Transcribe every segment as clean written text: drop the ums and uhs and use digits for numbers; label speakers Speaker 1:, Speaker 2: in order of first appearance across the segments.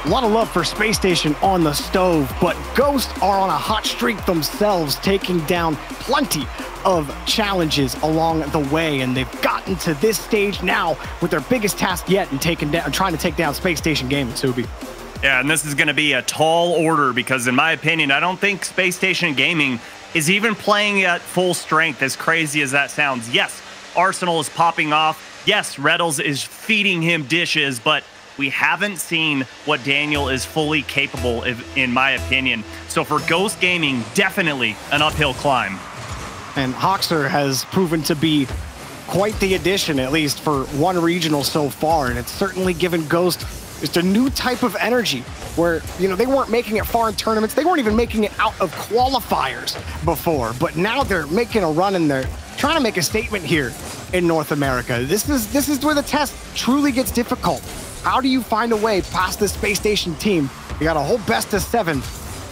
Speaker 1: A lot of love for Spacestation on the stove, but Ghost are on a hot streak themselves, taking down plenty of challenges along the way, and they've gotten to this stage now with their biggest task yet in trying to take down Spacestation Gaming, Subi.
Speaker 2: Yeah, and this is going to be a tall order because, in my opinion, I don't think Spacestation Gaming is even playing at full strength, as crazy as that sounds. Yes, Arsenal is popping off. Yes, Reddles is feeding him dishes, but we haven't seen what Daniel is fully capable of, in my opinion. So for Ghost Gaming, definitely an uphill climb.
Speaker 1: And Hoxer has proven to be quite the addition, at least for one regional so far, and it's certainly given Ghost just a new type of energy where, you know, they weren't making it far in tournaments. They weren't even making it out of qualifiers before, but now they're making a run and they're trying to make a statement here in North America. This is where the test truly gets difficult. How do you find a way past this Space Station team? You got a whole best of 7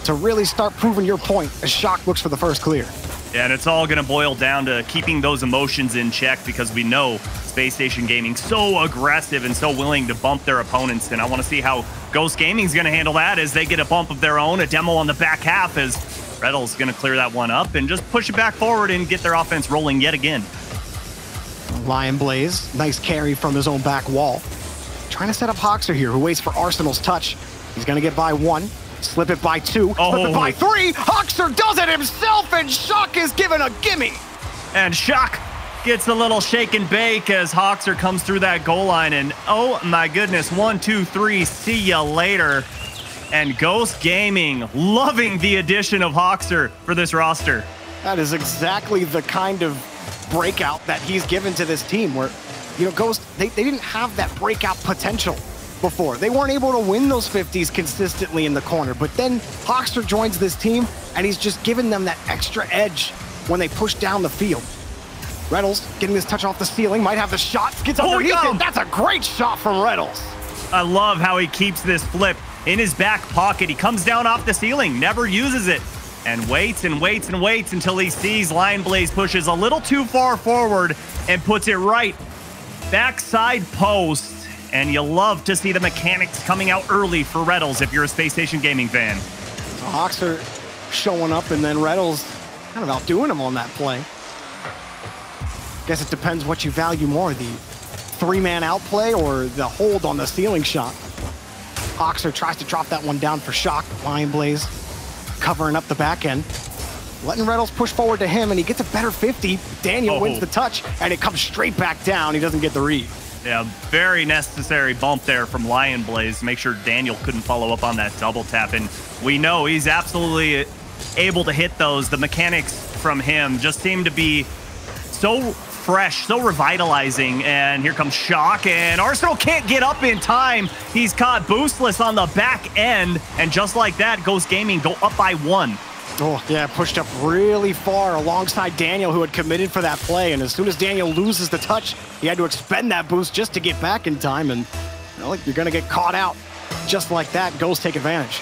Speaker 1: to really start proving your point as Shock looks for the first clear.
Speaker 2: Yeah, and it's all going to boil down to keeping those emotions in check because we know Space Station Gaming so aggressive and so willing to bump their opponents. And I want to see how Ghost Gaming's going to handle that as they get a bump of their own, a demo on the back half as Reddle's going to clear that one up and just push it back forward and get their offense rolling yet again.
Speaker 1: Lion Blaze, nice carry from his own back wall. Trying to set up Hoxer here, who waits for Arsenal's touch. He's going to get by 1, slip it by 2, slip it by 3. Hoxer does it himself, and Shock is given a gimme.
Speaker 2: And Shock gets a little shake and bake as Hoxer comes through that goal line. And oh my goodness, 1, 2, 3, see ya later. And Ghost Gaming loving the addition of Hoxer for this roster.
Speaker 1: That is exactly the kind of breakout that he's given to this team where, you know, Ghost, they didn't have that breakout potential before. They weren't able to win those 50s consistently in the corner, but then Hoxer joins this team and he's just given them that extra edge when they push down the field. Reddles getting this touch off the ceiling, might have the shot, gets underneath it. That's a great shot from Reddles.
Speaker 2: I love how he keeps this flip in his back pocket. He comes down off the ceiling, never uses it, and waits and waits and waits until he sees Lion Blaze pushes a little too far forward and puts it right backside post. And you love to see the mechanics coming out early for Reddles if you're a Space Station Gaming fan.
Speaker 1: So Hoxer showing up and then Reddles kind of outdoing him on that play. Guess it depends what you value more, the 3-man outplay or the hold on the ceiling shot. Hoxer tries to drop that one down for Shock. Lion Blaze covering up the back end. Letting Reddles push forward to him, and he gets a better 50. Daniel wins the touch, and it comes straight back down. He doesn't get the read.
Speaker 2: Yeah, very necessary bump there from Lion Blaze to make sure Daniel couldn't follow up on that double tap. And we know he's absolutely able to hit those. The mechanics from him just seem to be so fresh, so revitalizing. And here comes Shock, and Arsenal can't get up in time. He's caught boostless on the back end, and just like that, Ghost Gaming go up by 1.
Speaker 1: Oh, yeah, pushed up really far alongside Daniel, who had committed for that play. And as soon as Daniel loses the touch, he had to expend that boost just to get back in time. And you know, you're going to get caught out just like that. Ghost take advantage.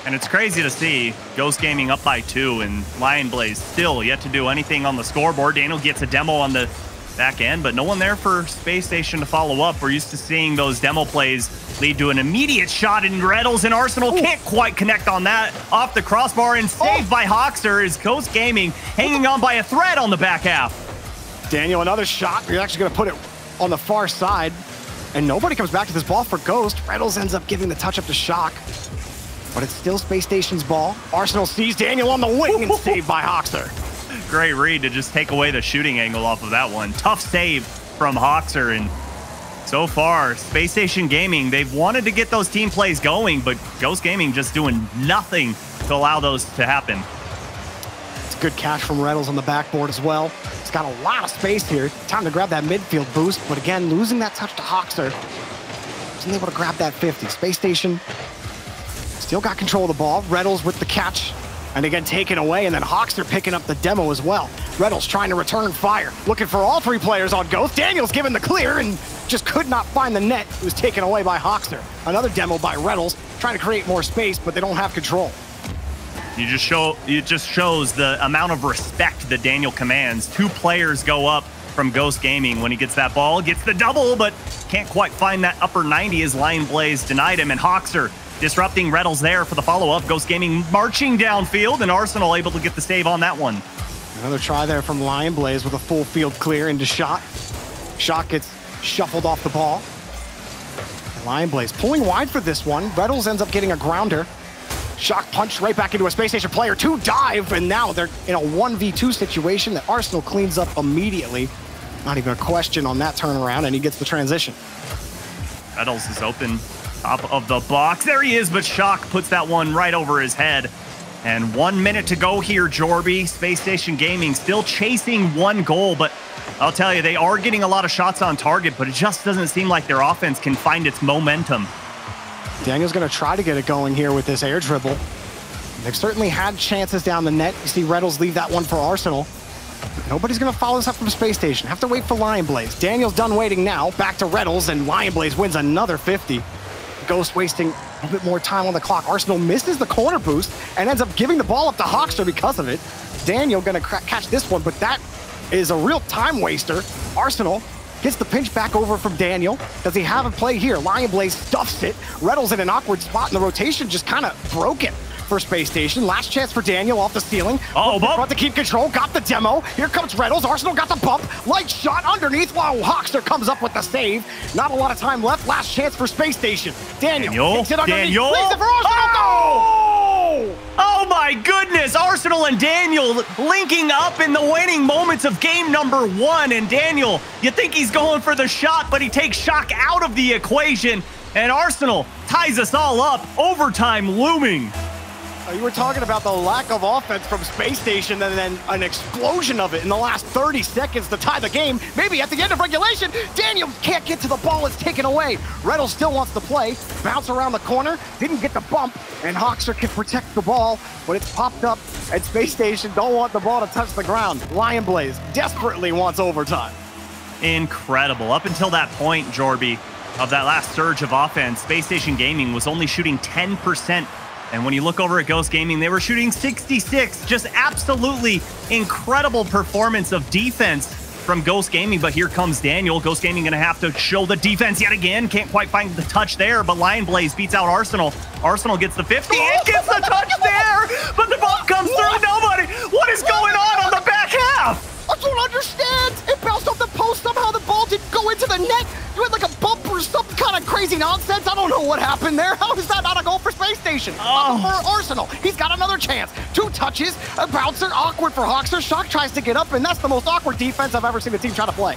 Speaker 2: And it's crazy to see Ghost Gaming up by 2 and Lion Blaze still yet to do anything on the scoreboard. Daniel gets a demo on the back end, but no one there for Space Station to follow up. We're used to seeing those demo plays lead to an immediate shot in Reddles, and Arsenal can't quite connect on that. Off the crossbar and saved by Hoxer is Ghost Gaming hanging on by a thread on the back half.
Speaker 1: Daniel, another shot. You're actually going to put it on the far side, and nobody comes back to this ball for Ghost. Reddles ends up giving the touch up to Shock, but it's still Space Station's ball. Arsenal sees Daniel on the wing and saved by Hoxer.
Speaker 2: Great read to just take away the shooting angle off of that one. Tough save from Hoxer, and so far, Space Station Gaming, they've wanted to get those team plays going, but Ghost Gaming just doing nothing to allow those to happen.
Speaker 1: It's a good catch from Reddles on the backboard as well. He's got a lot of space here. Time to grab that midfield boost, but again, losing that touch to Hoxer. Wasn't able to grab that 50. Space Station still got control of the ball. Reddles with the catch. And again, taken away, and then Hoxer picking up the demo as well. Reddles trying to return fire. Looking for all 3 players on Ghost. Daniel's given the clear and just could not find the net. It was taken away by Hoxer. Another demo by Reddles, trying to create more space, but they don't have control.
Speaker 2: It just shows the amount of respect that Daniel commands. 2 players go up from Ghost Gaming when he gets that ball, gets the double, but just can't quite find that upper 90 as Lion Blaze denied him. And Hoxer disrupting Reddles there for the follow-up. Ghost Gaming marching downfield, and Arsenal able to get the save on that one.
Speaker 1: Another try there from Lion Blaze with a full field clear into Shock. Shock gets shuffled off the ball. Lion Blaze pulling wide for this one. Reddles ends up getting a grounder. Shock punched right back into a Space Station player. 2 dive, and now they're in a 1v2 situation that Arsenal cleans up immediately. Not even a question on that turnaround, and he gets the transition.
Speaker 2: Reddles is open, top of the box. There he is, but Shock puts that one right over his head. And 1 minute to go here, Jorby. Space Station Gaming still chasing 1 goal, but I'll tell you, they are getting a lot of shots on target, but it just doesn't seem like their offense can find its momentum.
Speaker 1: Daniel's going to try to get it going here with this air dribble. They've certainly had chances down the net. You see Reddles leave that one for Arsenal. Nobody's going to follow this up from Space Station. Have to wait for Lion Blaze. Daniel's done waiting now. Back to Reddles, and Lion Blaze wins another 50. Ghost wasting a little bit more time on the clock. Arsenal misses the corner boost and ends up giving the ball up to Hoxter because of it. Daniel going to catch this one, but that is a real time waster. Arsenal gets the pinch back over from Daniel. Does he have a play here? Lion Blaze stuffs it. Reddles in an awkward spot, and the rotation just kind of broken for Space Station. Last chance for Daniel off the ceiling.
Speaker 2: Oh, bump.
Speaker 1: To keep control, got the demo. Here comes Reddles. Arsenal got the bump. Light shot underneath while Hoxter comes up with the save. Not a lot of time left. Last chance for Space Station. Daniel takes it underneath.
Speaker 2: Daniel.
Speaker 1: Leaves it for Arsenal.
Speaker 2: Oh! Oh my goodness, Arsenal and Daniel linking up in the winning moments of game number 1. And Daniel, you think he's going for the shot, but he takes Shock out of the equation. And Arsenal ties us all up. Overtime looming.
Speaker 1: You were talking about the lack of offense from Space Station and then an explosion of it in the last 30 seconds to tie the game. Maybe at the end of regulation, Daniel can't get to the ball. It's taken away. Reddles still wants to play. Bounce around the corner. Didn't get the bump. And Hoxter can protect the ball, but it's popped up. And Space Station don't want the ball to touch the ground. Lion Blaze desperately wants overtime.
Speaker 2: Incredible. Up until that point, Jorby, of that last surge of offense, Space Station Gaming was only shooting 10%. And when you look over at Ghost Gaming, they were shooting 66. Just absolutely incredible performance of defense from Ghost Gaming. But here comes Daniel. Ghost Gaming going to have to show the defense yet again. Can't quite find the touch there, but Lion Blaze beats out Arsenal. Arsenal gets the 50 and gets the touch there, but the ball comes through nobody. What is going on the back half?
Speaker 1: I don't understand. It bounced off the post. Somehow the ball didn't go into the net. You had like a bump or some kind of crazy nonsense. I don't know what happened there. How is that not a goal for Space Station?
Speaker 2: Oh.
Speaker 1: For Arsenal. He's got another chance. 2 touches, a bouncer, awkward for Hoxter. Shock tries to get up, and that's the most awkward defense I've ever seen a team try to play.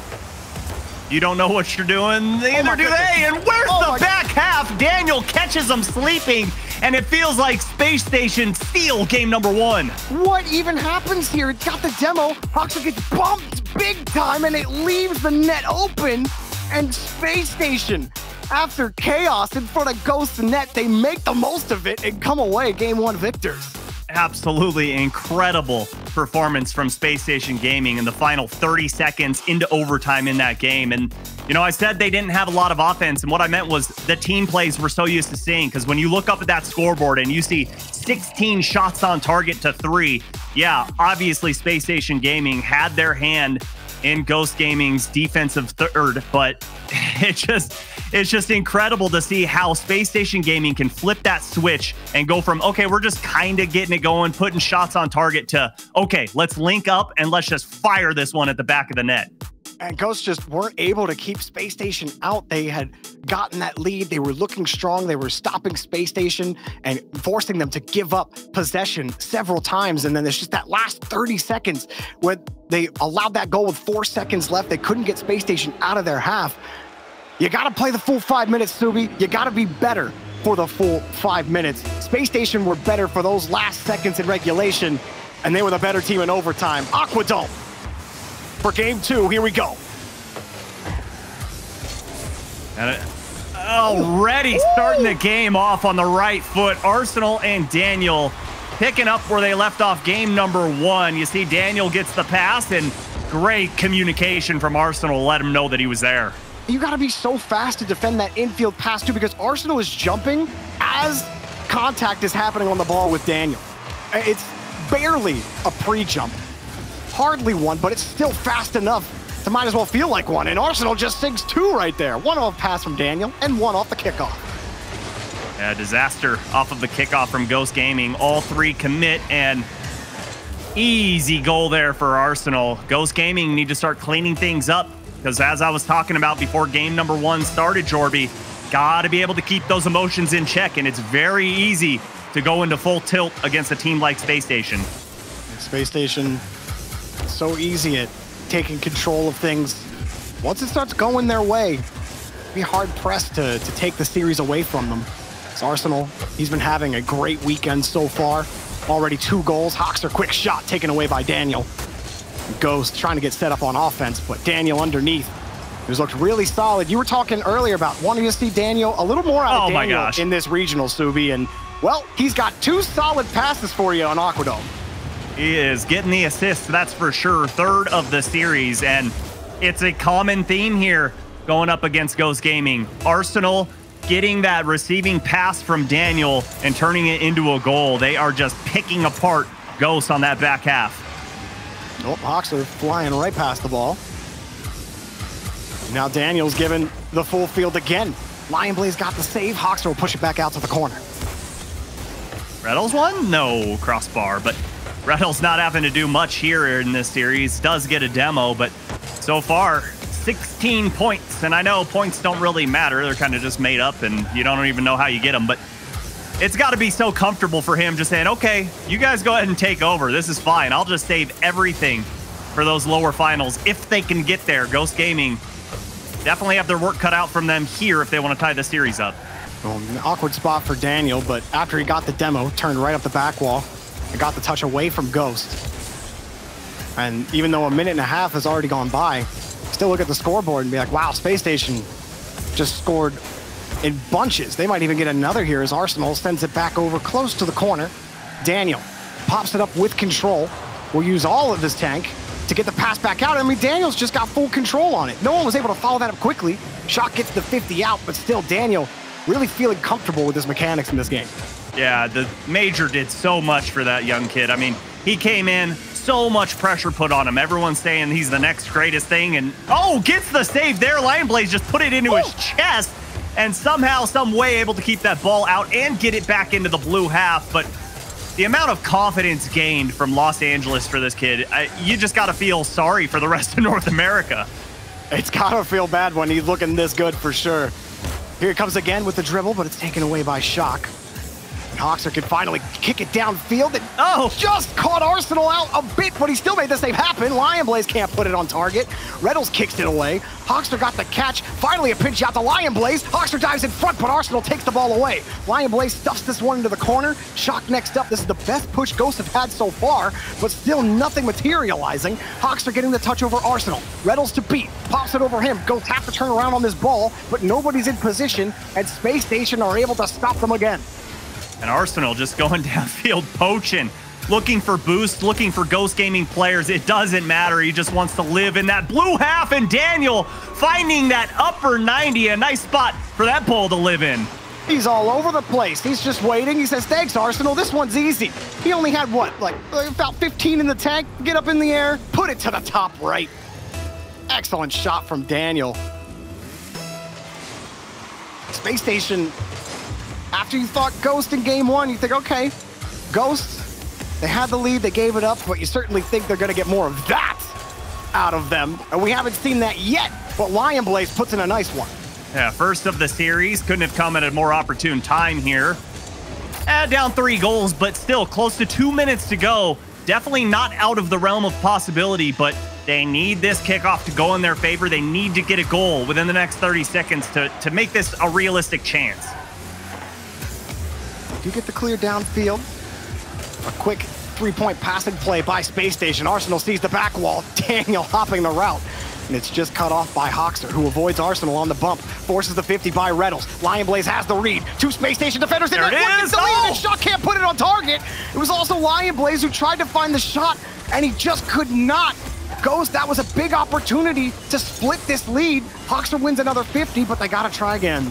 Speaker 2: You don't know what you're doing, neither do they. And where's the back half? Daniel catches them sleeping, and it feels like Space Station steal game number 1.
Speaker 1: What even happens here? It's got the demo. Hoxter gets bumped big time, and it leaves the net open. And Space Station, after chaos in front of Ghost's net, they make the most of it and come away game 1 victors.
Speaker 2: Absolutely incredible performance from Space Station Gaming in the final 30 seconds into overtime in that game. And, you know, I said they didn't have a lot of offense, and what I meant was the team plays we're so used to seeing, because when you look up at that scoreboard and you see 16 shots on target to 3, yeah, obviously Space Station Gaming had their hand in Ghost Gaming's defensive third, but it's just incredible to see how Space Station Gaming can flip that switch and go from, okay, we're just kind of getting it going, putting shots on target, to, okay, let's link up and let's just fire this one at the back of the net.
Speaker 1: And Ghosts just weren't able to keep Space Station out. They had gotten that lead. They were looking strong. They were stopping Space Station and forcing them to give up possession several times. And then there's just that last 30 seconds where they allowed that goal with 4 seconds left. They couldn't get Space Station out of their half. You got to play the full 5 minutes, Subi. You got to be better for the full 5 minutes. Space Station were better for those last seconds in regulation, and they were the better team in overtime. Aquadome for game 2. Here we go.
Speaker 2: And already starting the game off on the right foot. Arsenal and Daniel picking up where they left off game number 1. You see Daniel gets the pass, and great communication from Arsenal to let him know that he was there.
Speaker 1: You got to be so fast to defend that infield pass too, because Arsenal is jumping as contact is happening on the ball with Daniel. It's barely a pre-jump. Hardly one, but it's still fast enough So might as well feel like one. And Arsenal just sinks 2 right there. 1 off pass from Daniel and 1 off the kickoff.
Speaker 2: Yeah, disaster off of the kickoff from Ghost Gaming. All 3 commit, and easy goal there for Arsenal. Ghost Gaming need to start cleaning things up, because as I was talking about before game number 1 started, Jorby, got to be able to keep those emotions in check, and it's very easy to go into full tilt against a team like Spacestation.
Speaker 1: Spacestation, so easy at taking control of things. Once it starts going their way, be hard-pressed to take the series away from them. It's Arsenal, he's been having a great weekend so far. Already 2 goals. Hoxer, quick shot taken away by Daniel. Ghost trying to get set up on offense, but Daniel underneath, who's looked really solid. You were talking earlier about wanting to see Daniel a little more out of Daniel in this regional, Subi, and well, he's got 2 solid passes for you on Aquadome.
Speaker 2: He is getting the assist, that's for sure. 3rd of the series, and it's a common theme here going up against Ghost Gaming. Arsenal getting that receiving pass from Daniel and turning it into a goal. They are just picking apart Ghost on that back half.
Speaker 1: Oh, Hoxer flying right past the ball. Now Daniel's given the full field again. Lion Blaze got the save. Hoxer will push it back out to the corner.
Speaker 2: Reddles won? No crossbar, but Reddles not having to do much here in this series. Does get a demo, but so far, 16 points. And I know points don't really matter. They're kind of just made up, and you don't even know how you get them. But it's got to be so comfortable for him just saying, okay, you guys go ahead and take over. This is fine. I'll just save everything for those lower finals if they can get there. Ghost Gaming definitely have their work cut out from them here if they want to tie the series up.
Speaker 1: Well, an awkward spot for Daniel, but after he got the demo, turned right up the back wall and got the touch away from Ghost. And even though a minute and a half has already gone by, still look at the scoreboard and be like, wow, Space Station just scored in bunches. They might even get another here as Arsenal sends it back over close to the corner. Daniel pops it up with control. Will use all of his tank to get the pass back out. I mean, Daniel's just got full control on it. No one was able to follow that up quickly. Shot gets the 50 out, but still Daniel really feeling comfortable with his mechanics in this game.
Speaker 2: Yeah, the Major did so much for that young kid. I mean, he came in, so much pressure put on him. Everyone's saying he's the next greatest thing, and oh, gets the save there. Lion Blaze just put it into his chest, and somehow, some way able to keep that ball out and get it back into the blue half. But the amount of confidence gained from Los Angeles for this kid, you just got to feel sorry for the rest of North America.
Speaker 1: It's got to feel bad when he's looking this good for sure. Here it comes again with the dribble, but it's taken away by Shock. And Hoxer can finally kick it downfield and just caught Arsenal out a bit, but he still made the save happen. Lion Blaze can't put it on target. Reddles kicks it away. Hoxer got the catch. Finally a pinch out to Lion Blaze. Hoxer dives in front, but Arsenal takes the ball away. Lion Blaze stuffs this one into the corner. Shock next up. This is the best push Ghosts have had so far, but still nothing materializing. Hoxer getting the touch over Arsenal. Reddles to beat. Pops it over him. Ghosts have to turn around on this ball, but nobody's in position, and Space Station are able to stop them again.
Speaker 2: And Arsenal just going downfield, poaching, looking for boosts, looking for Ghost Gaming players. It doesn't matter. He just wants to live in that blue half, and Daniel finding that upper 90, a nice spot for that ball to live in.
Speaker 1: He's all over the place. He's just waiting. He says, thanks, Arsenal. This one's easy. He only had, what, like about 15 in the tank? Get up in the air, put it to the top right. Excellent shot from Daniel. Space Station, after you thought Ghost in game 1, you think, okay, Ghost, they had the lead, they gave it up, but you certainly think they're going to get more of that out of them. And we haven't seen that yet, but Lion Blaze puts in a nice one.
Speaker 2: Yeah, first of the series, couldn't have come at a more opportune time here. Down 3 goals, but still close to 2 minutes to go. Definitely not out of the realm of possibility, but they need this kickoff to go in their favor. They need to get a goal within the next 30 seconds to make this a realistic chance.
Speaker 1: You get the clear downfield. A quick 3-point passing play by Space Station. Arsenal sees the back wall. Daniel hopping the route. And it's just cut off by Hoxer, who avoids Arsenal on the bump. Forces the 50 by Reddles. Lion Blaze has the read. 2 Space Station defenders.
Speaker 2: There it is.
Speaker 1: And Shot can't put it on target. It was also Lion Blaze who tried to find the shot, and he just could not. Ghost, that was a big opportunity to split this lead. Hoxer wins another 50, but they got to try again.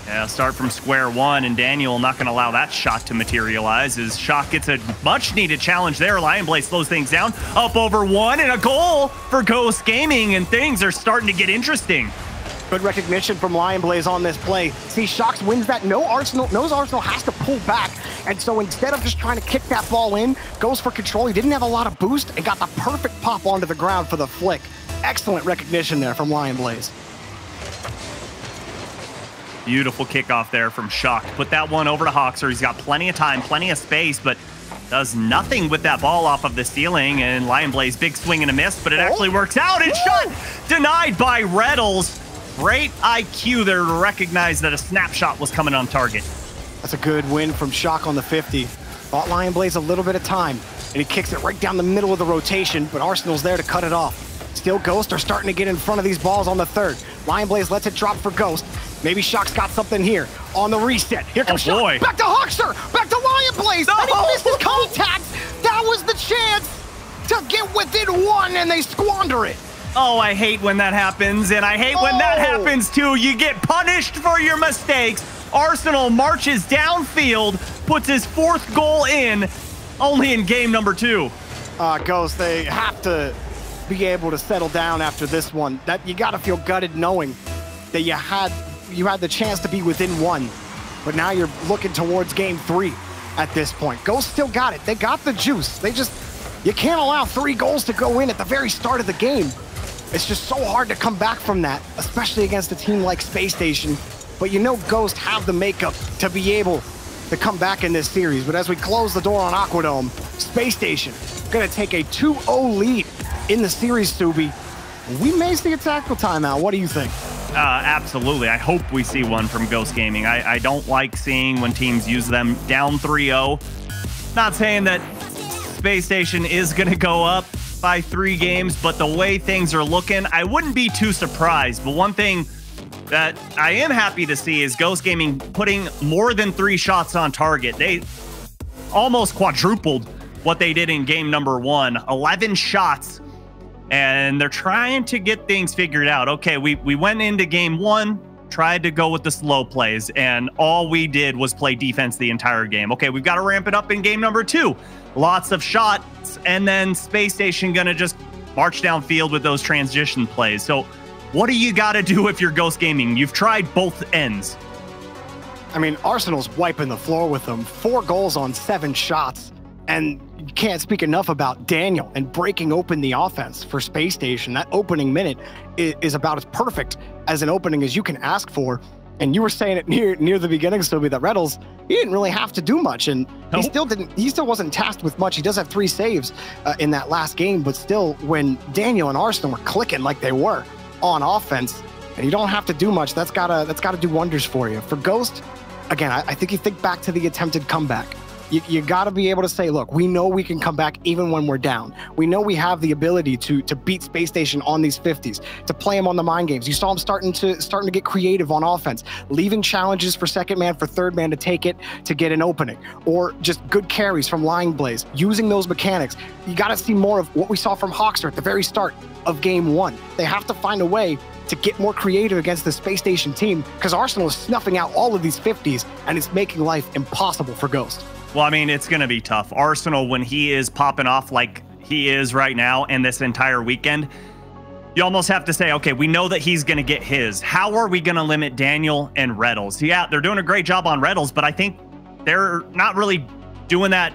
Speaker 2: Yeah, start from square one, and Daniel not going to allow that shot to materialize as Shock gets a much-needed challenge there. Lionblaze slows things down, up over one, and a goal for Ghost Gaming, and things are starting to get interesting.
Speaker 1: Good recognition from Lionblaze on this play. See, Shox wins that. Knows Arsenal has to pull back, and so instead of just trying to kick that ball in, goes for control. He didn't have a lot of boost and got the perfect pop onto the ground for the flick. Excellent recognition there from Lionblaze.
Speaker 2: Beautiful kickoff there from Shock. Put that one over to Hoxer. He's got plenty of time, plenty of space, but does nothing with that ball off of the ceiling. And Lionblaze, big swing and a miss, but it actually works out. And shot denied by Reddles. Great IQ there to recognize that a snapshot was coming on target.
Speaker 1: That's a good win from Shock on the 50. Bought Lionblaze a little bit of time, and he kicks it right down the middle of the rotation, but Arsenal's there to cut it off. Still, Ghost are starting to get in front of these balls on the third. Lionblaze lets it drop for Ghost. Maybe Shock's got something here on the reset. Here comes Shock. Back to Hoxer. Back to Lionblaze. No! And he missed his contact. That was the chance to get within one, and they squander it.
Speaker 2: Oh, I hate when that happens, and I hate when that happens too. You get punished for your mistakes. Arsenal marches downfield, puts his fourth goal in, only in game number 2.
Speaker 1: Ghost, they have to be able to settle down after this one. That you got to feel gutted knowing that you had the chance to be within one, but now you're looking towards game 3 at this point. Ghost still got it. They got the juice. You can't allow 3 goals to go in at the very start of the game. It's just so hard to come back from that, especially against a team like Spacestation. But you know Ghost have the makeup to be able to come back in this series. But as we close the door on Aquadome, Spacestation gonna take a 2-0 lead in the series, Subi. We may see a tactical timeout. What do you think?
Speaker 2: Absolutely. I hope we see one from Ghost Gaming. I don't like seeing when teams use them down 3-0. Not saying that Spacestation is going to go up by 3 games, but the way things are looking, I wouldn't be too surprised. But one thing that I am happy to see is Ghost Gaming putting more than 3 shots on target. They almost quadrupled what they did in game number 1. 11 shots. And they're trying to get things figured out. Okay, we went into game 1, tried to go with the slow plays, and all we did was play defense the entire game. Okay, we've got to ramp it up in game number 2. Lots of shots, and then Spacestation gonna just march downfield with those transition plays. So what do you got to do if you're Ghost Gaming? You've tried both ends.
Speaker 1: I mean, Arsenal's wiping the floor with them. 4 goals on 7 shots. And you can't speak enough about Daniel and breaking open the offense for Spacestation. That opening minute is about as perfect as an opening as you can ask for. And you were saying it near the beginning, Stoby, that Reddles, he didn't really have to do much, and he still wasn't tasked with much. He does have 3 saves in that last game, but still, when Daniel and Arsenal were clicking like they were on offense, and you don't have to do much, that's gotta do wonders for you. For Ghost, again, I think you think back to the attempted comeback. You got to be able to say, look, we know we can come back even when we're down. We know we have the ability to beat Spacestation on these 50s, to play them on the mind games. You saw him starting to get creative on offense, leaving challenges for second man, for third man to take it, to get an opening, or just good carries from Lionblaze, using those mechanics. You got to see more of what we saw from Hoxer at the very start of game 1. They have to find a way to get more creative against the Spacestation team, because Arsenal is snuffing out all of these 50s, and it's making life impossible for Ghost.
Speaker 2: Well, I mean, it's going to be tough. Arsenal, when he is popping off like he is right now and this entire weekend, you almost have to say, okay, we know that he's going to get his. How are we going to limit Daniel and Reddles? Yeah, they're doing a great job on Reddles, but I think they're not really doing that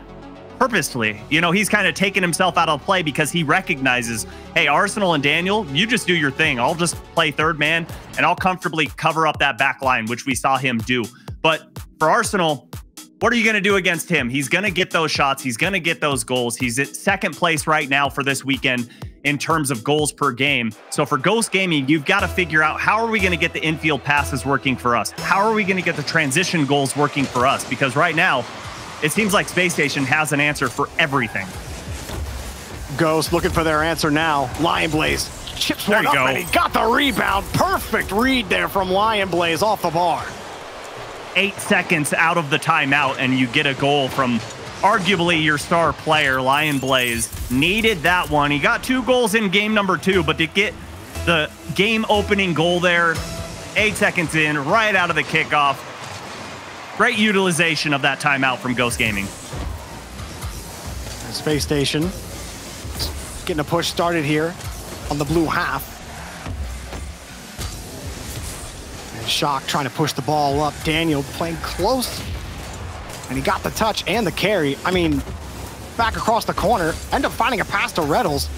Speaker 2: purposely. You know, he's kind of taking himself out of play because he recognizes, hey, Arsenal and Daniel, you just do your thing. I'll just play third man, and I'll comfortably cover up that back line, which we saw him do. But for Arsenal, what are you going to do against him? He's going to get those shots. He's going to get those goals. He's at second place right now for this weekend in terms of goals per game. So for Ghost Gaming, you've got to figure out, how are we going to get the infield passes working for us? How are we going to get the transition goals working for us? Because right now, it seems like Spacestation has an answer for everything.
Speaker 1: Ghost looking for their answer now. Lionblaze chips one up, and he got the rebound. Perfect read there from Lionblaze off the bar.
Speaker 2: 8 seconds out of the timeout, and you get a goal from arguably your star player. Lionblaze needed that one. He got 2 goals in game number 2, but to get the game opening goal there, 8 seconds in, right out of the kickoff. Great utilization of that timeout from Ghost Gaming.
Speaker 1: Space Station getting a push started here on the blue half. And Shock trying to push the ball up. Daniel playing close. And he got the touch and the carry. I mean, back across the corner, end up finding a pass to Reddles.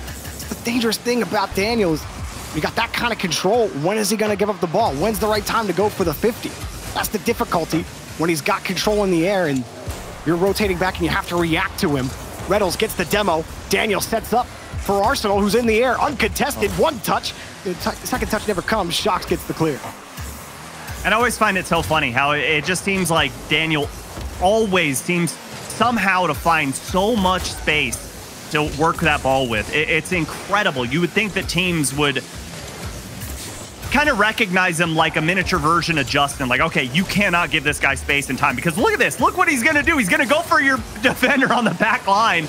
Speaker 1: The dangerous thing about Daniel is you got that kind of control. When is he going to give up the ball? When's the right time to go for the 50? That's the difficulty when he's got control in the air and you're rotating back and you have to react to him. Reddles gets the demo. Daniel sets up for Arsenal, who's in the air, uncontested, one touch. The second touch never comes. Shocks gets the clear.
Speaker 2: And I always find it so funny how it just seems like Daniel always seems somehow to find so much space to work that ball with. It's incredible. You would think that teams would kind of recognize him like a miniature version of Justin. Like, okay, you cannot give this guy space and time because look at this. Look what he's going to do. He's going to go for your defender on the back line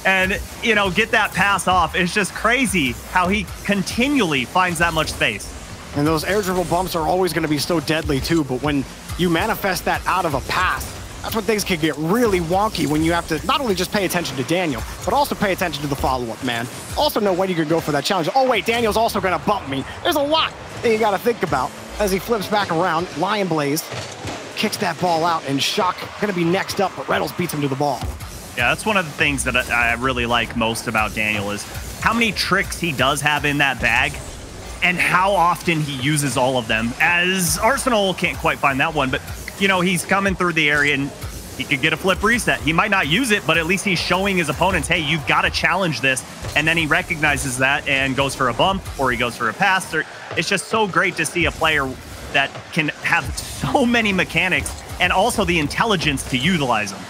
Speaker 2: and, you know, get that pass off. It's just crazy how he continually finds that much space.
Speaker 1: And those air dribble bumps are always going to be so deadly too. But when you manifest that out of a pass, that's when things can get really wonky when you have to not only just pay attention to Daniel, but also pay attention to the follow-up, man. Also know when you can go for that challenge. Oh, wait, Daniel's also going to bump me. There's a lot that you got to think about as he flips back around. Lion Blaze kicks that ball out, and Shock going to be next up, but Reynolds beats him to the ball.
Speaker 2: Yeah, that's one of the things that I really like most about Daniel is how many tricks he does have in that bag and how often he uses all of them. As Arsenal can't quite find that one, but you know, he's coming through the area and he could get a flip reset. He might not use it, but at least he's showing his opponents, hey, you've got to challenge this. And then he recognizes that and goes for a bump or he goes for a pass. It's just so great to see a player that can have so many mechanics and also the intelligence to utilize them.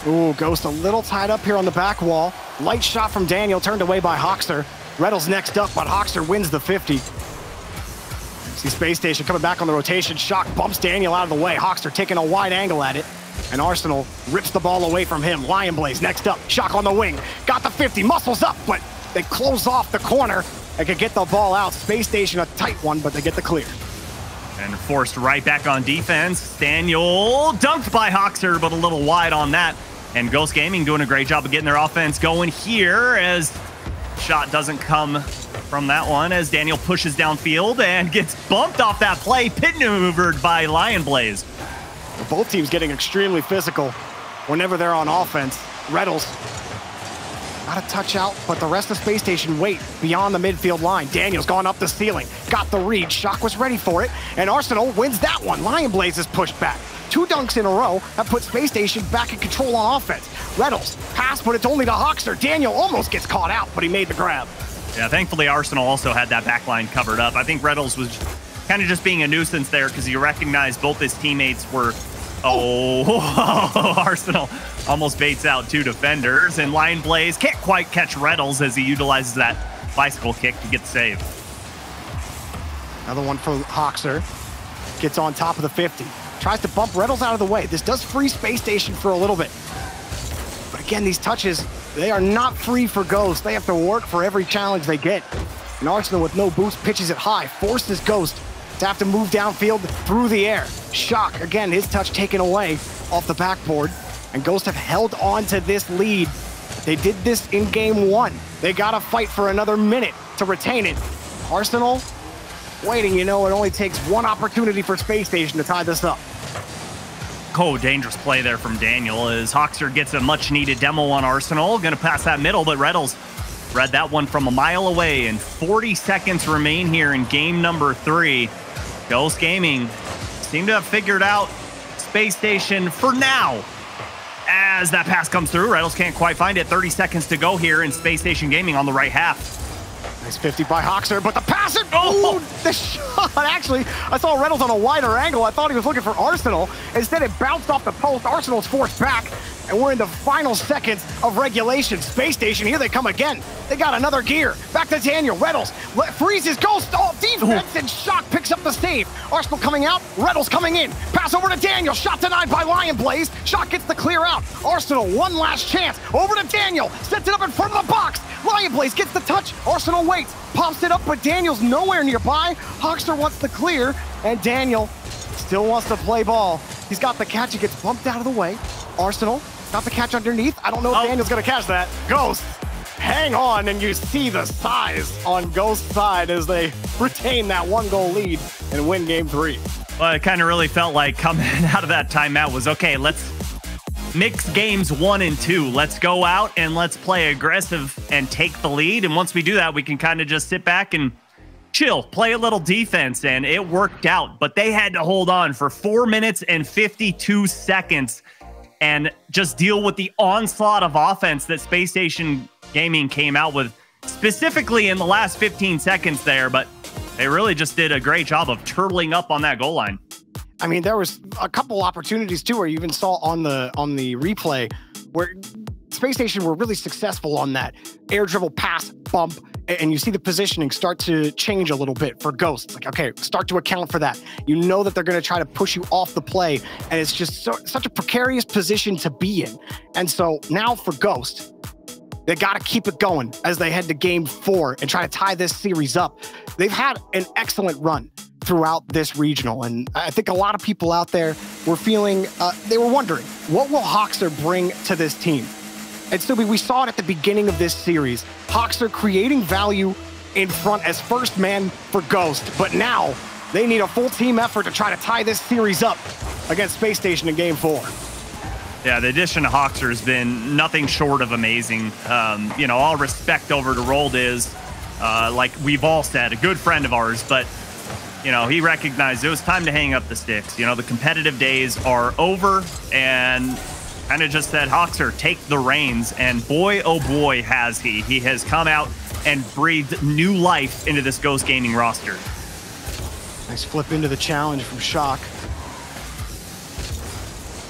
Speaker 1: Ooh, Ghost a little tied up here on the back wall. Light shot from Daniel, turned away by Hoxter. Reddles next up, but Hoxter wins the 50. See Space Station coming back on the rotation. Shock bumps Daniel out of the way. Hoxter taking a wide angle at it. And Arsenal rips the ball away from him. Lion Blaze next up. Shock on the wing. Got the 50. Muscles up, but they close off the corner. They could get the ball out. Space Station a tight one, but they get the clear.
Speaker 2: And forced right back on defense. Daniel dunked by Hoxter, but a little wide on that. And Ghost Gaming doing a great job of getting their offense going here as shot doesn't come from that one as Daniel pushes downfield and gets bumped off that play, pit maneuvered by Lion Blaze.
Speaker 1: Both teams getting extremely physical whenever they're on offense. Reddles got a touch out, but the rest of Space Station wait beyond the midfield line. Daniel's gone up the ceiling, got the read. Shock was ready for it, and Arsenal wins that one. Lion Blaze is pushed back. 2 dunks in a row have put Space Station back in control on offense. Reddles pass, but it's only to Hoxter. Daniel almost gets caught out, but he made the grab.
Speaker 2: Yeah, thankfully Arsenal also had that back line covered up. I think Reddles was kind of just being a nuisance there because you recognize both his teammates were, Arsenal almost baits out 2 defenders, and Lion Blaze can't quite catch Reddles as he utilizes that bicycle kick to get the save.
Speaker 1: Another one for Hoxter. Gets on top of the 50. Tries to bump Reddles out of the way. This does free Space Station for a little bit. But again, these touches, they are not free for Ghost. They have to work for every challenge they get. And Arsenal with no boost pitches it high, forces Ghost to have to move downfield through the air. Shock, again, his touch taken away off the backboard. And Ghost have held on to this lead. They did this in game 1. They gotta fight for another minute to retain it. Arsenal waiting, you know, it only takes one opportunity for Space Station to tie this up.
Speaker 2: Dangerous play there from Daniel as Hoxter gets a much-needed demo on Arsenal. Going to pass that middle, but Reddles read that one from a mile away, and 40 seconds remain here in game number 3. Ghost Gaming seem to have figured out Space Station for now. As that pass comes through, Reddles can't quite find it. 30 seconds to go here in Space Station Gaming on the right half.
Speaker 1: Nice 50 by Hoxter, but the pass, oh, the shot. Actually, I saw Reynolds on a wider angle. I thought he was looking for Arsenal. Instead, it bounced off the post. Arsenal's forced back, and we're in the final seconds of regulation. Space Station, here they come again. They got another gear. Back to Daniel. Reynolds freezes, Ghost off defense, and Shock picks up the save. Arsenal coming out, Reynolds coming in. Pass over to Daniel. Shot denied by Lion Blaze. Shock gets the clear out. Arsenal, one last chance. Over to Daniel. Sets it up in front of the box. Lion Blaze gets the touch. Arsenal waits. Pops it up, but Daniel's nowhere nearby. Hoxter wants the clear. And Daniel still wants to play ball. He's got the catch. He gets bumped out of the way. Arsenal got the catch underneath. I don't know if Daniel's going to catch that. Ghost, hang on, and you see the size on Ghost's side as they retain that 1-goal lead and win game 3.
Speaker 2: Well, it kind of really felt like coming out of that timeout was, okay, let's mix games 1 and 2. Let's go out and let's play aggressive and take the lead. And once we do that, we can kind of just sit back and chill, play a little defense, and it worked out. But they had to hold on for 4 minutes and 52 seconds and just deal with the onslaught of offense that Spacestation Gaming came out with, specifically in the last 15 seconds there. But they really just did a great job of turtling up on that goal line.
Speaker 1: I mean, there was a couple opportunities too where you even saw on the replay where Spacestation were really successful on that air dribble pass bump, and you see the positioning start to change a little bit for Ghost. It's like, okay, start to account for that. You know that they're going to try to push you off the play, and it's just such a precarious position to be in. And so now for Ghost, they got to keep it going as they head to game 4 and try to tie this series up. They've had an excellent run throughout this regional, and I think a lot of people out there were feeling, they were wondering, what will Hawkster bring to this team? And Stubby, we saw it at the beginning of this series. Hawkster creating value in front as first man for Ghost, but now they need a full team effort to try to tie this series up against Spacestation in game 4.
Speaker 2: Yeah, the addition of Hawkster has been nothing short of amazing. You know, all respect over to Rold is, like we've all said, a good friend of ours, but you know, he recognized it was time to hang up the sticks. You know, the competitive days are over, and kind of just said, Hawkster, take the reins. And boy, oh boy, has he. He has come out and breathed new life into this Ghost Gaming roster.
Speaker 1: Nice flip into the challenge from Shock.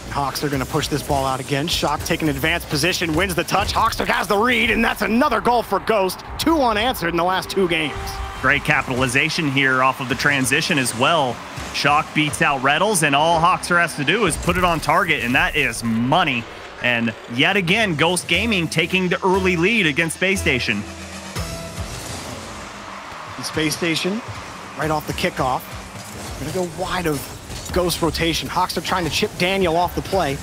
Speaker 1: Hawks are going to push this ball out again. Shock taking advanced position, wins the touch. Hawkster has the read, and that's another goal for Ghost. 2 unanswered in the last 2 games.
Speaker 2: Great capitalization here off of the transition as well. Shock beats out Reddles, and all Hawkster has to do is put it on target, and that is money. And yet again, Ghost Gaming taking the early lead against Spacestation.
Speaker 1: Spacestation, right off the kickoff. Gonna go wide of Ghost rotation. Hawkster trying to chip Daniel off the play.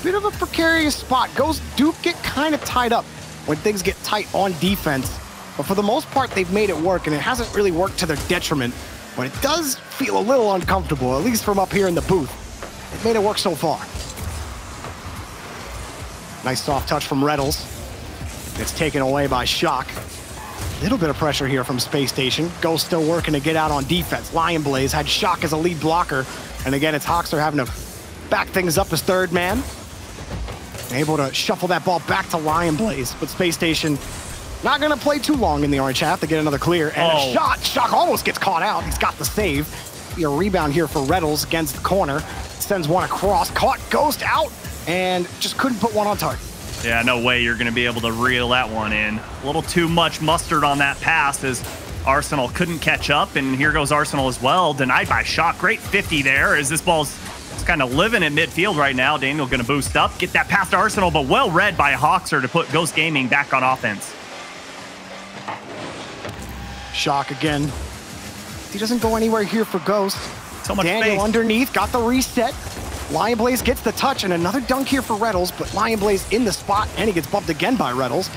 Speaker 1: Bit of a precarious spot. Ghost do get kind of tied up when things get tight on defense. But for the most part, they've made it work, and it hasn't really worked to their detriment. But it does feel a little uncomfortable, at least from up here in the booth. They've made it work so far. Nice soft touch from Reddles. It's taken away by Shock. Little bit of pressure here from Spacestation. Ghost still working to get out on defense. Lion Blaze had Shock as a lead blocker. And again, it's Hawkster having to back things up as third man. Able to shuffle that ball back to Lion Blaze, but Spacestation not going to play too long in the orange half to get another clear. And a shot. Shock almost gets caught out. He's got the save. Be a rebound here for Reddles against the corner. Sends one across. Caught Ghost out and just couldn't put one on target.
Speaker 2: Yeah, no way you're going to be able to reel that one in. A little too much mustard on that pass as Arsenal couldn't catch up. And here goes Arsenal as well. Denied by Shock. Great 50 there as this ball's kind of living at midfield right now. Daniel going to boost up. Get that past Arsenal, but well read by Hawkster to put Ghost Gaming back on offense.
Speaker 1: Shock again. He doesn't go anywhere here for Ghost.
Speaker 2: So much
Speaker 1: Daniel
Speaker 2: space.
Speaker 1: Underneath, got the reset. Lion Blaze gets the touch, and another dunk here for Reddles, but Lion Blaze in the spot, and he gets bumped again by Reddles.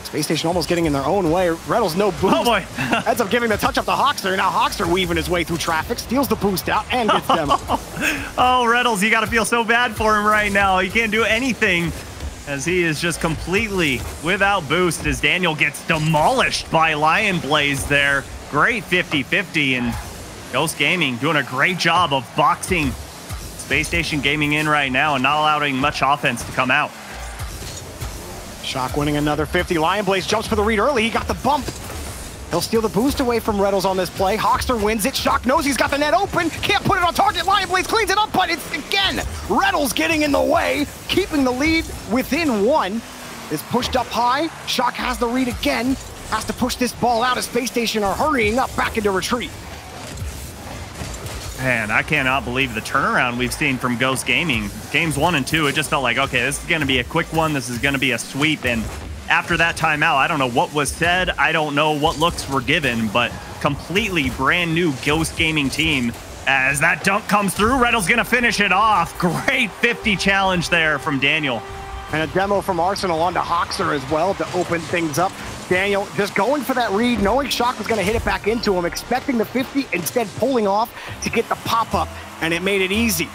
Speaker 1: Spacestation almost getting in their own way. Reddles no boost.
Speaker 2: Oh boy.
Speaker 1: Ends up giving the touch up to Hawkster. Now Hawkster weaving his way through traffic, steals the boost out, and gets them.
Speaker 2: Oh, Reddles, you got to feel so bad for him right now. He can't do anything as he is just completely without boost as Daniel gets demolished by Lion Blaze there. Great 50-50, and Ghost Gaming doing a great job of boxing Spacestation Gaming in right now and not allowing much offense to come out.
Speaker 1: Shock winning another 50. Lion Blaze jumps for the read early. He got the bump. He'll steal the boost away from Reddles on this play. Hawkster wins it. Shock knows he's got the net open. Can't put it on target. Lion Blaze cleans it up, but it's again Reddles getting in the way, keeping the lead within 1. It's pushed up high. Shock has the read again. Has to push this ball out as Spacestation are hurrying up back into retreat.
Speaker 2: Man, I cannot believe the turnaround we've seen from Ghost Gaming. Games 1 and 2, it just felt like, okay, this is going to be a quick one. This is going to be a sweep. And after that timeout, I don't know what was said. I don't know what looks were given, but completely brand new Ghost Gaming team. As that dunk comes through, Reddle's gonna finish it off. Great 50 challenge there from Daniel.
Speaker 1: And a demo from Arsenal onto Hoxer as well to open things up. Daniel just going for that read, knowing Shock was going to hit it back into him, expecting the 50, instead pulling off to get the pop-up, and it made it easy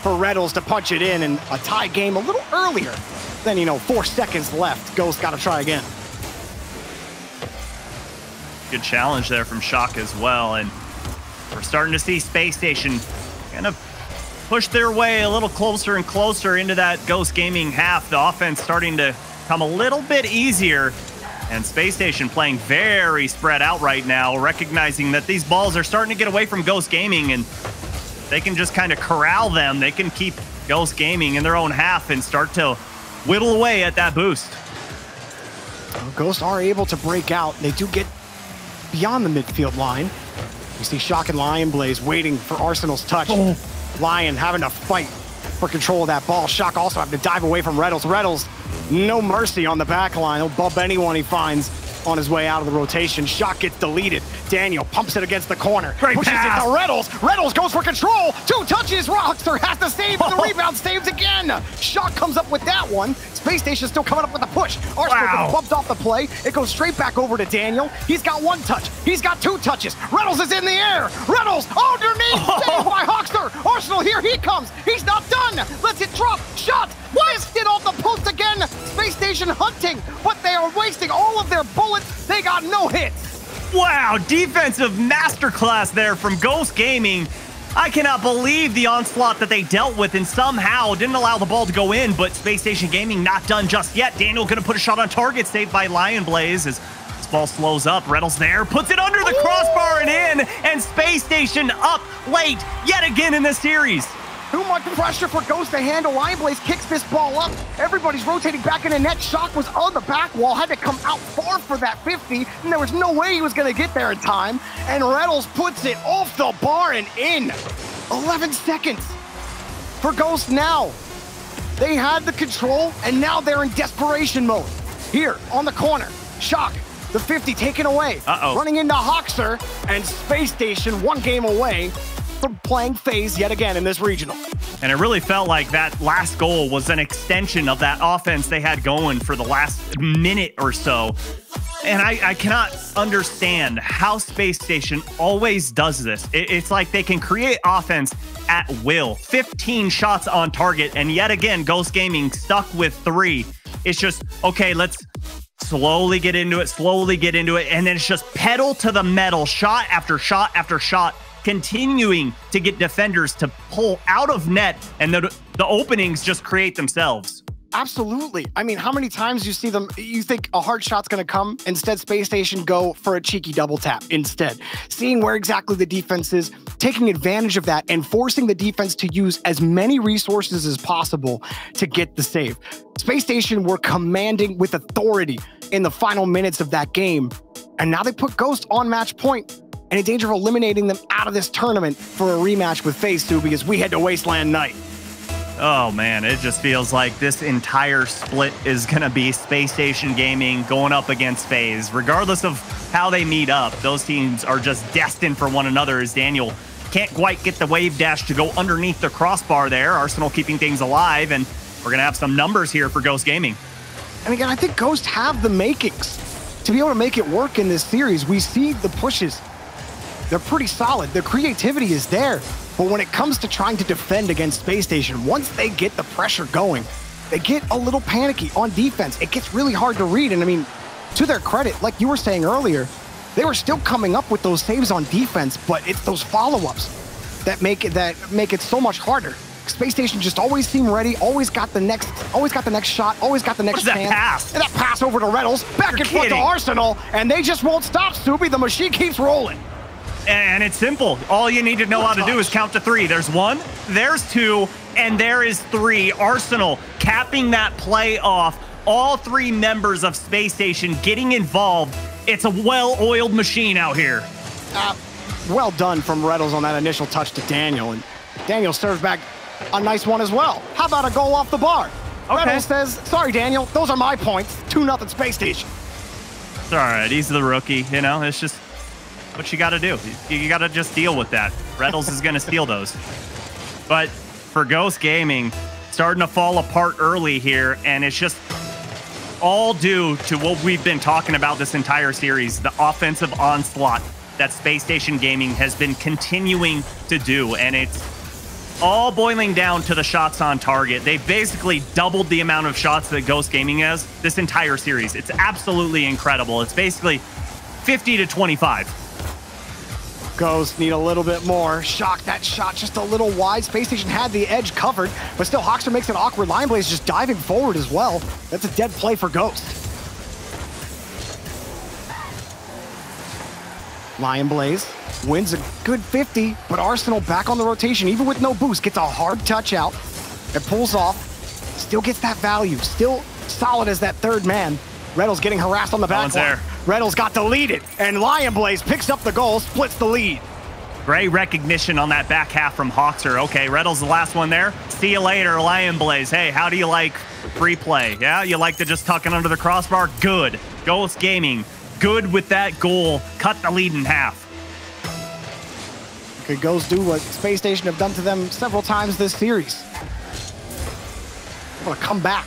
Speaker 1: for Reddles to punch it in, and a tie game a little earlier than, 4 seconds left. Ghost got to try again.
Speaker 2: Good challenge there from Shock as well, and we're starting to see Space Station kind of push their way a little closer and closer into that Ghost Gaming half. The offense starting to come a little bit easier, and Space Station playing very spread out right now, recognizing that these balls are starting to get away from Ghost Gaming, and they can just kind of corral them. They can keep Ghost Gaming in their own half and start to whittle away at that boost.
Speaker 1: Ghosts are able to break out. They do get beyond the midfield line. You see Shock and Lion Blaze waiting for Arsenal's touch. Lion having to fight for control of that ball. Shock also having to dive away from Reddles. Reddles, no mercy on the back line. He'll bump anyone he finds on his way out of the rotation. Shock gets deleted. Daniel pumps it against the corner.
Speaker 2: Great
Speaker 1: pushes
Speaker 2: pass.
Speaker 1: it to Reddles. Reddles goes for control. 2 touches. Rockster has to save. The rebound saves again. Shock comes up with that one. Space Station still coming up with a push. Arsenal gets bumped off the play. It goes straight back over to Daniel. He's got 1 touch. He's got 2 touches. Reddles is in the air. Reddles underneath. Saved by Hoxter. Arsenal, here he comes. He's not done. Let's it drop. Shot. Missed it off the post again. Space Station hunting, but they are wasting all of their bullets. They got no hits.
Speaker 2: Wow, defensive masterclass there from Ghost Gaming. I cannot believe the onslaught that they dealt with and somehow didn't allow the ball to go in, but Space Station Gaming not done just yet. Daniel gonna put a shot on target, saved by Lion Blaze as this ball slows up. Reddles there, puts it under the crossbar and in, and Space Station up late yet again in this series.
Speaker 1: Too much pressure for Ghost to handle. Lion Blaze kicks this ball up. Everybody's rotating back in the net. Shock was on the back wall, had to come out far for that 50, and there was no way he was going to get there in time. And Reddles puts it off the bar and in. 11 seconds for Ghost now. They had the control, and now they're in desperation mode. Here on the corner, Shock, the 50 taken away. Running into Hoxer, and Space Station 1 game away from playing FaZe yet again in this regional.
Speaker 2: And it really felt like that last goal was an extension of that offense they had going for the last minute or so. And I cannot understand how Space Station always does this. It's like they can create offense at will. 15 shots on target, and yet again, Ghost Gaming stuck with 3. It's just, okay, let's slowly get into it, and then it's just pedal to the metal, shot after shot after shot, continuing to get defenders to pull out of net, and the openings just create themselves.
Speaker 1: Absolutely. I mean, how many times you see them, you think a hard shot's going to come, instead Space Station go for a cheeky double tap instead. Seeing where exactly the defense is, taking advantage of that, and forcing the defense to use as many resources as possible to get the save. Space Station were commanding with authority in the final minutes of that game, and now they put Ghost on match point and in danger of eliminating them out of this tournament for a rematch with FaZe 2 because we head to Wasteland Night.
Speaker 2: Oh man, it just feels like this entire split is gonna be Space Station Gaming going up against FaZe. Regardless of how they meet up, those teams are just destined for one another, as Daniel can't quite get the wave dash to go underneath the crossbar there. Arsenal keeping things alive, and we're gonna have some numbers here for Ghost Gaming.
Speaker 1: And again, I think Ghost have the makings to be able to make it work in this series. We see the pushes. They're pretty solid. The creativity is there. But when it comes to trying to defend against Space Station, once they get the pressure going, they get a little panicky on defense. It gets really hard to read. And I mean, to their credit, like you were saying earlier, they were still coming up with those saves on defense, but it's those follow-ups that make it so much harder. Space Station just always seem ready, always got the next shot, always got the next chance.
Speaker 2: What is that pass?
Speaker 1: And that pass over to Reddles, back and forth to Arsenal, and they just won't stop, Stupid. The machine keeps rolling.
Speaker 2: And it's simple. All you need to know how to do is count to 3. There's 1, there's 2, and there is 3. Arsenal capping that play off. All 3 members of Space Station getting involved. It's a well-oiled machine out here.
Speaker 1: Well done from Reddles on that initial touch to Daniel. And Daniel serves back a nice one as well. How about a goal off the bar? Okay. Reddles says, sorry, Daniel, those are my points. 2-0 Space Station.
Speaker 2: It's all right. He's the rookie, you know. It's just what you got to do. You got to just deal with that. Reynolds is going to steal those. But for Ghost Gaming, starting to fall apart early here, and it's just all due to what we've been talking about this entire series, the offensive onslaught that Spacestation Gaming has been continuing to do, and it's all boiling down to the shots on target. They basically doubled the amount of shots that Ghost Gaming has this entire series. It's absolutely incredible. It's basically 50 to 25.
Speaker 1: Ghost need a little bit more. Shock, that shot just a little wide. Spacestation had the edge covered, but still Hawkster makes it awkward. Lion Blaze just diving forward as well. That's a dead play for Ghost. Lion Blaze wins a good 50, but Arsenal back on the rotation, even with no boost, gets a hard touch out and pulls off. Still gets that value, still solid as that third man. Reynolds getting harassed on the back line. Reynolds got to lead it, and Lion Blaze picks up the goal, splits the lead.
Speaker 2: Great recognition on that back half from Hawkster. Okay, Reynolds the last one there. See you later, Lion Blaze. Hey, how do you like free play? Yeah, you like to just tuck it under the crossbar? Good. Ghost Gaming, good with that goal. Cut the lead in half.
Speaker 1: Okay, Ghost do what Space Station have done to them several times this series. What a comeback.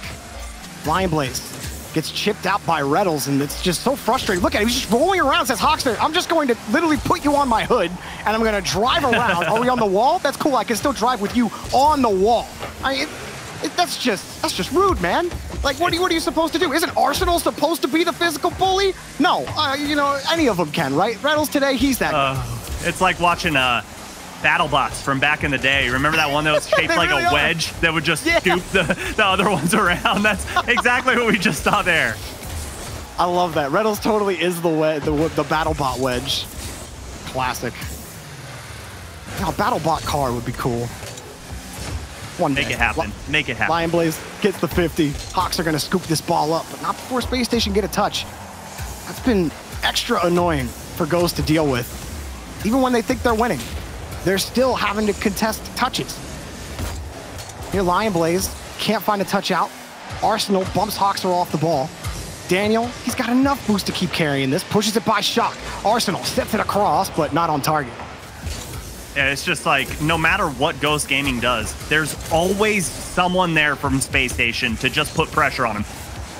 Speaker 1: Lion Blaze gets chipped out by Reynolds, and it's just so frustrating. Look at him, he's just rolling around, says, Hawkster, I'm just going to literally put you on my hood, and I'm going to drive around. Are we on the wall? That's cool, I can still drive with you on the wall. That's just rude, man. Like, what are you supposed to do? Isn't Arsenal supposed to be the physical bully? No, you know, any of them can, right? Reynolds today, he's that guy.
Speaker 2: It's like watching BattleBots from back in the day. Remember that one that was shaped like
Speaker 1: really
Speaker 2: a wedge that would just scoop the other ones around? That's exactly what we just saw there.
Speaker 1: I love that. Reynolds totally is the BattleBot wedge. Classic. Now, a BattleBot car would be cool. One day.
Speaker 2: Make it happen. Make it happen.
Speaker 1: Lion Blaze gets the 50. Hawks are going to scoop this ball up, but not before Space Station get a touch. That's been extra annoying for Ghost to deal with. Even when they think they're winning, they're still having to contest touches. Here, Lion Blaze can't find a touch out. Arsenal bumps Hawkster off the ball. Daniel, he's got enough boost to keep carrying this, pushes it by Shock. Arsenal steps it across, but not on target.
Speaker 2: Yeah, it's just like, no matter what Ghost Gaming does, there's always someone there from Space Station to just put pressure on him.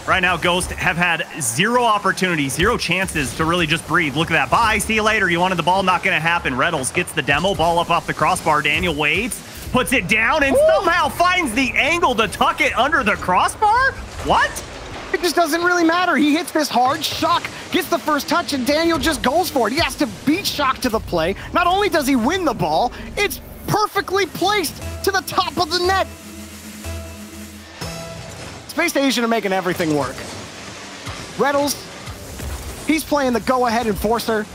Speaker 2: Right now, Ghost have had zero opportunities, zero chances to really just breathe. Look at that. Bye. See you later. You wanted the ball. Not going to happen. Reynolds gets the demo. Ball up off the crossbar. Daniel waits, puts it down, and somehow finds the angle to tuck it under the crossbar? What?
Speaker 1: It just doesn't really matter. He hits this hard. Shock gets the first touch, and Daniel just goes for it. He has to beat Shock to the play. Not only does he win the ball, it's perfectly placed to the top of the net. Space Station are making everything work. Reynolds, he's playing the go-ahead enforcer.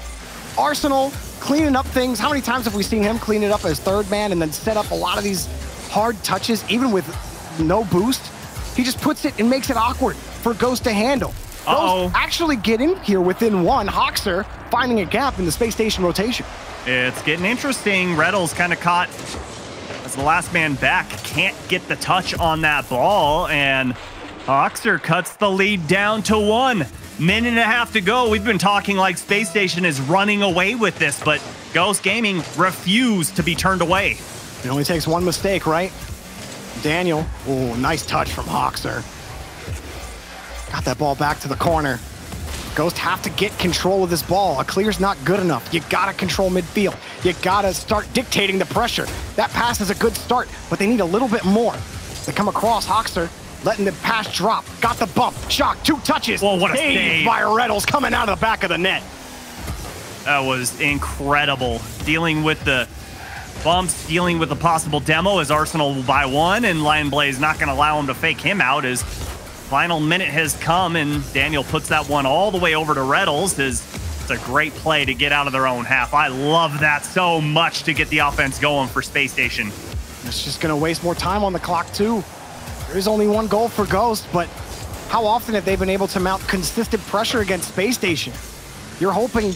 Speaker 1: Arsenal cleaning up things. How many times have we seen him clean it up as third man and then set up a lot of these hard touches, even with no boost? He just puts it and makes it awkward for Ghost to handle. Ghost actually getting here within one. Hawkster finding a gap in the Space Station rotation.
Speaker 2: It's getting interesting. Reynolds kind of caught as the last man back, can't get the touch on that ball, and Hawkster cuts the lead down to 1. Minute and a half to go. We've been talking like Space Station is running away with this, but Ghost Gaming refused to be turned away.
Speaker 1: It only takes one mistake, right? Daniel, oh, nice touch from Hawkster. Got that ball back to the corner. Ghost have to get control of this ball. A clear's not good enough. You gotta control midfield. You gotta start dictating the pressure. That pass is a good start, but they need a little bit more. They come across Hawkster, letting the pass drop. Got the bump. Shock, 2 touches.
Speaker 2: Whoa, what a save
Speaker 1: by Reynolds coming out of the back of the net.
Speaker 2: That was incredible. Dealing with the bumps, dealing with the possible demo as Arsenal will buy 1, and Lion Blaze not gonna allow him to fake him out as final minute has come, and Daniel puts that one all the way over to Reynolds. It's a great play to get out of their own half. I love that so much to get the offense going for Space Station.
Speaker 1: It's just going to waste more time on the clock, too. There is only 1 goal for Ghost, but how often have they been able to mount consistent pressure against Space Station? You're hoping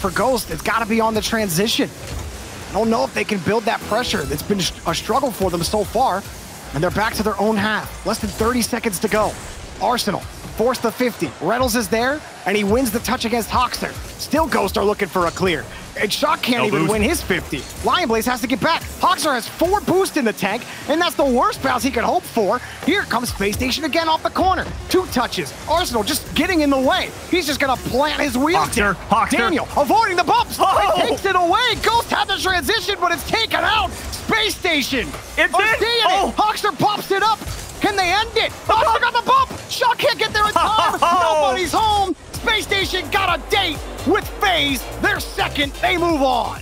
Speaker 1: for Ghost, it's got to be on the transition. I don't know if they can build that pressure. It's been a struggle for them so far. And they're back to their own half. Less than 30 seconds to go. Arsenal force the 50. Reynolds is there, and he wins the touch against Hoxter. Still Ghost are looking for a clear. And Shock can't even win his 50. Lionblaze has to get back. Hoxter has 4 boost in the tank, and that's the worst bounce he could hope for. Here comes Space Station again off the corner. 2 touches. Arsenal just getting in the way. He's just gonna plant his wheels.
Speaker 2: Hoxter.
Speaker 1: Daniel avoiding the bumps. He takes it away. Ghost had the transition, but it's taken out. Space Station.
Speaker 2: It's it.
Speaker 1: Hoxter pops it up. Can they end it? Hoxter got the bump. Shock can't get there in time. Nobody's home. Space Station got a date with FaZe. They're second. They move on.